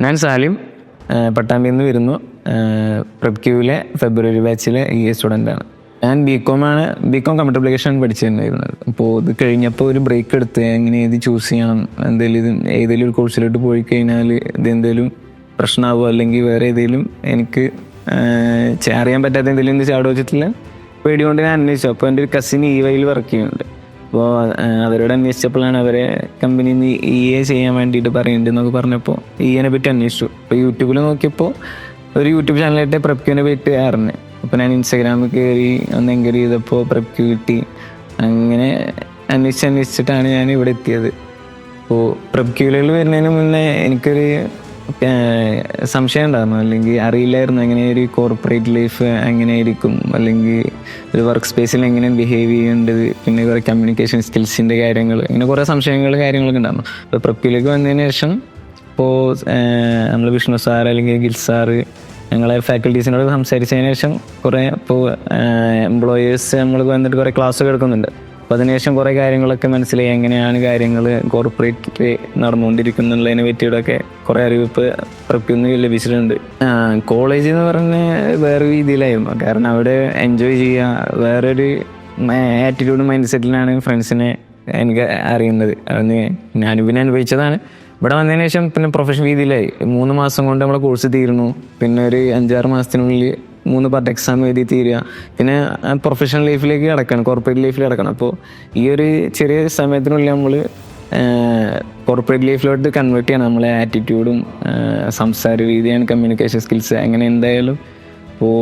ഞാൻ സാലിം, പട്ടാമ്പിയിൽ നിന്ന് വരുന്നു. പ്രെപ്ക്യൂവിലെ ഫെബ്രുവരി ബാച്ചിലെ സ്റ്റുഡൻ്റാണ്. ഞാൻ ബികോം കമ്പ്യൂട്ടർ അപ്ലിക്കേഷൻ പഠിച്ചിട്ടുണ്ടായിരുന്നത്. അപ്പോൾ ഇത് കഴിഞ്ഞപ്പോൾ ഒരു ബ്രേക്ക് എടുത്ത് എങ്ങനെ ഏത് ചൂസ് ചെയ്യണം, ഏതെങ്കിലും ഒരു കോഴ്സിലോട്ട് പോയി കഴിഞ്ഞാൽ ഇതെന്തെങ്കിലും പ്രശ്നമാവുമോ അല്ലെങ്കിൽ വേറെ ഏതെങ്കിലും എനിക്ക് അറിയാൻ പറ്റാത്ത എന്തെങ്കിലും ചാട് വെച്ചിട്ടില്ല പേടി കൊണ്ട് ഞാൻ അന്വേഷിച്ചു. അപ്പോൾ എൻ്റെ ഒരു കസിൻ EYയിൽ വർക്ക് ചെയ്യുന്നുണ്ട്. അപ്പോൾ അവരോട് അന്വേഷിച്ചപ്പോഴാണ് അവരെ കമ്പനിയിൽ നിന്ന് EA ചെയ്യാൻ വേണ്ടിയിട്ട് പറയുന്നുണ്ടെന്നൊക്കെ പറഞ്ഞപ്പോൾ EAനെ പറ്റി അന്വേഷിച്ചു. അപ്പോൾ യൂട്യൂബിൽ നോക്കിയപ്പോൾ ഒരു യൂട്യൂബ് ചാനലായിട്ട് പ്രെപ്ക്യൂവിനെ പറ്റി അറിഞ്ഞു. അപ്പോൾ ഞാൻ ഇൻസ്റ്റാഗ്രാമിൽ കയറി ഒന്ന് എൻക്വയറി ചെയ്തപ്പോൾ പ്രെപ്ക്യൂ കിട്ടി. അങ്ങനെ അന്വേഷിച്ചിട്ടാണ് ഞാൻ ഇവിടെ എത്തിയത്. അപ്പോൾ പ്രെപ്ക്യൂവിൽ വരുന്നതിന് മുന്നേ എനിക്കൊരു സംശയം ഉണ്ടായിരുന്നു, അല്ലെങ്കിൽ അറിയില്ലായിരുന്നു എങ്ങനെ ഒരു കോർപ്പറേറ്റ് ലൈഫ് എങ്ങനെയായിരിക്കും, അല്ലെങ്കിൽ ഒരു വർക്ക് സ്പേസിൽ എങ്ങനെ ബിഹേവ് ചെയ്യേണ്ടത്, പിന്നെ കുറേ കമ്മ്യൂണിക്കേഷൻ സ്കിൽസിൻ്റെ കാര്യങ്ങൾ, ഇങ്ങനെ കുറേ കാര്യങ്ങളൊക്കെ ഉണ്ടായിരുന്നു. അപ്പോൾ പ്രെപ്ക്യൂവിലേക്ക് വന്നതിന് ശേഷം ഇപ്പോൾ നമ്മൾ വിഷ്ണു സാർ അല്ലെങ്കിൽ ഗിൽ സാറ് ഞങ്ങളെ ഫാക്കൽറ്റീസിനോട് സംസാരിച്ചതിന് ശേഷം കുറേ ഇപ്പോൾ എംപ്ലോയേഴ്സ് നമ്മൾക്ക് വന്നിട്ട് കുറേ ക്ലാസ്സൊക്കെ എടുക്കുന്നുണ്ട്. അപ്പോൾ അതിനുശേഷം കുറേ കാര്യങ്ങളൊക്കെ മനസ്സിലായി, എങ്ങനെയാണ് കാര്യങ്ങൾ കോർപ്പറേറ്റ് നടന്നുകൊണ്ടിരിക്കുന്നുള്ളതിനെ പറ്റിയിട്ടൊക്കെ കുറേ അറിവ് ഇപ്പോൾ പ്രെപ്ക്യൂന്ന് ലഭിച്ചിട്ടുണ്ട്. കോളേജ് എന്ന് പറഞ്ഞ വേറെ രീതിയിലായിരുന്നു, കാരണം അവിടെ എൻജോയ് ചെയ്യുക, വേറൊരു ആറ്റിറ്റ്യൂഡ് മൈൻഡ് സെറ്റിലാണ് ഫ്രണ്ട്സിനെ എനിക്ക് അറിയുന്നത്. അതൊന്ന് ഞാനിപ്പിന്നെ അനുഭവിച്ചതാണ്. ഇവിടെ വന്നതിന് ശേഷം പിന്നെ പ്രൊഫഷണൽ രീതിയിലായി. 3 മാസം കൊണ്ട് നമ്മളെ കോഴ്സ് തീരുന്നു, പിന്നെ ഒരു 5-6 മാസത്തിനുള്ളിൽ 3 പാർട്ട് എക്സാം എഴുതി തീരുക, പിന്നെ പ്രൊഫഷണൽ ലൈഫിലേക്ക് കിടക്കണം, കോർപ്പറേറ്റ് ലൈഫിൽ കിടക്കണം. അപ്പോൾ ഈ ഒരു ചെറിയ സമയത്തിനുള്ളിൽ നമ്മൾ കോർപ്പറേറ്റ് ലൈഫിലോട്ട് കൺവേർട്ട് ചെയ്യണം നമ്മളെ ആറ്റിറ്റ്യൂഡും സംസാര രീതിയാണ്, കമ്മ്യൂണിക്കേഷൻ സ്കിൽസ്, അങ്ങനെ എന്തായാലും ഇപ്പോൾ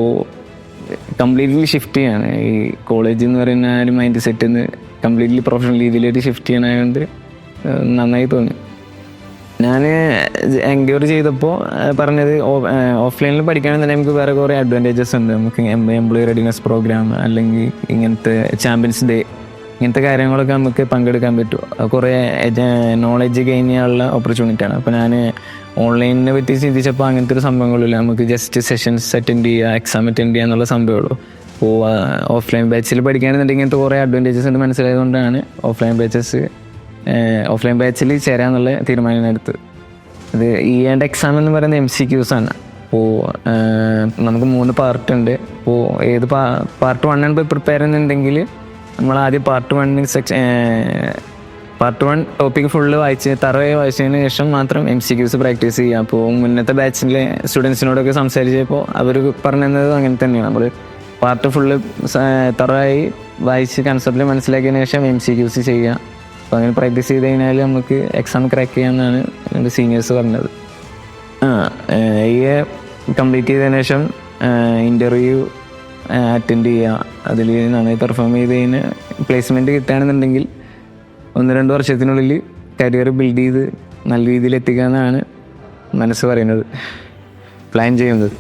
കംപ്ലീറ്റ്ലി ഷിഫ്റ്റ് ചെയ്യാണ്. ഈ കോളേജ് എന്ന് പറയുന്ന ഒരു മൈൻഡ് സെറ്റിൽ നിന്ന് കംപ്ലീറ്റ്ലി പ്രൊഫഷണൽ രീതിയിലേക്ക് ഷിഫ്റ്റ് ചെയ്യണതുകൊണ്ട് നന്നായി തോന്നി. ഞാൻ എൻക്വയറി ചെയ്തപ്പോൾ പറഞ്ഞത് ഓഫ്ലൈനിൽ പഠിക്കുകയാണെന്നുണ്ടെങ്കിൽ നമുക്ക് വേറെ കുറേ അഡ്വാൻറ്റേജസ് ഉണ്ട്. നമുക്ക് എംപ്ലോയി റെഡിനെസ് പ്രോഗ്രാം അല്ലെങ്കിൽ ഇങ്ങനത്തെ ചാമ്പ്യൻസ് ഡേ ഇങ്ങനത്തെ കാര്യങ്ങളൊക്കെ നമുക്ക് പങ്കെടുക്കാൻ പറ്റും. കുറേ നോളജ് ഗെയിൻ ചെയ്യാനുള്ള ഓപ്പർച്യൂണിറ്റിയാണ്. അപ്പോൾ ഞാൻ ഓൺലൈനിനെ പറ്റി ചിന്തിച്ചപ്പോൾ അങ്ങനത്തെ ഒരു സംഭവങ്ങളില്ല, നമുക്ക് ജസ്റ്റ് സെഷൻസ് അറ്റൻഡ് ചെയ്യുക, എക്സാം അറ്റൻഡ് ചെയ്യുക എന്നുള്ള സംഭവമുള്ളൂ. അപ്പോൾ ഓഫ്ലൈൻ ബാച്ചിൽ പഠിക്കുകയാണെന്നുണ്ടെങ്കിൽ ഇങ്ങനത്തെ കുറേ അഡ്വാൻറ്റേജസ് ഉണ്ട് മനസ്സിലായതുകൊണ്ടാണ് ഓഫ്ലൈൻ ബാച്ചിൽ ചേരാന്നുള്ള തീരുമാനം എടുത്തത്. ഇത് EAൻ്റെ എക്സാം എന്ന് പറയുന്നത് MCQs ആണ്. അപ്പോൾ നമുക്ക് 3 പാർട്ടുണ്ട്. അപ്പോൾ ഏത് പാർട്ട് 1 പോയി പ്രിപ്പയർ ചെയ്യുന്നുണ്ടെങ്കിൽ നമ്മൾ ആദ്യം പാർട്ട് 1 ടോപ്പിക് ഫുള്ള് വായിച്ചതിന് ശേഷം മാത്രം MCQs പ്രാക്ടീസ് ചെയ്യുക. അപ്പോൾ മുന്നത്തെ ബാച്ചിലെ സ്റ്റുഡൻസിനോടൊക്കെ സംസാരിച്ചപ്പോൾ അവർ പറഞ്ഞത് അങ്ങനെ തന്നെയാണ്. നമ്മൾ പാർട്ട് ഫുള്ള് തറവായി വായിച്ച് കൺസെപ്റ്റ് മനസ്സിലാക്കിയതിന് ശേഷം MCQs ചെയ്യുക. അപ്പോൾ അങ്ങനെ പ്രാക്ടീസ് ചെയ്ത് കഴിഞ്ഞാൽ നമുക്ക് എക്സാം ക്രാക്ക് ചെയ്യാമെന്നാണ് എൻ്റെ സീനിയേഴ്സ് പറഞ്ഞത്. EA കംപ്ലീറ്റ് ചെയ്തതിന് ശേഷം ഇൻ്റർവ്യൂ അറ്റൻഡ് ചെയ്യുക, അതിൽ നന്നായി പെർഫോം ചെയ്ത് കഴിഞ്ഞ് പ്ലേസ്മെൻറ്റ് കിട്ടുകയാണെന്നുണ്ടെങ്കിൽ 1-2 വർഷത്തിനുള്ളിൽ കരിയർ ബിൽഡ് ചെയ്ത് നല്ല രീതിയിൽ എത്തിക്കാമെന്നാണ് മനസ്സ് പറയുന്നത്, പ്ലാൻ ചെയ്യുന്നത്.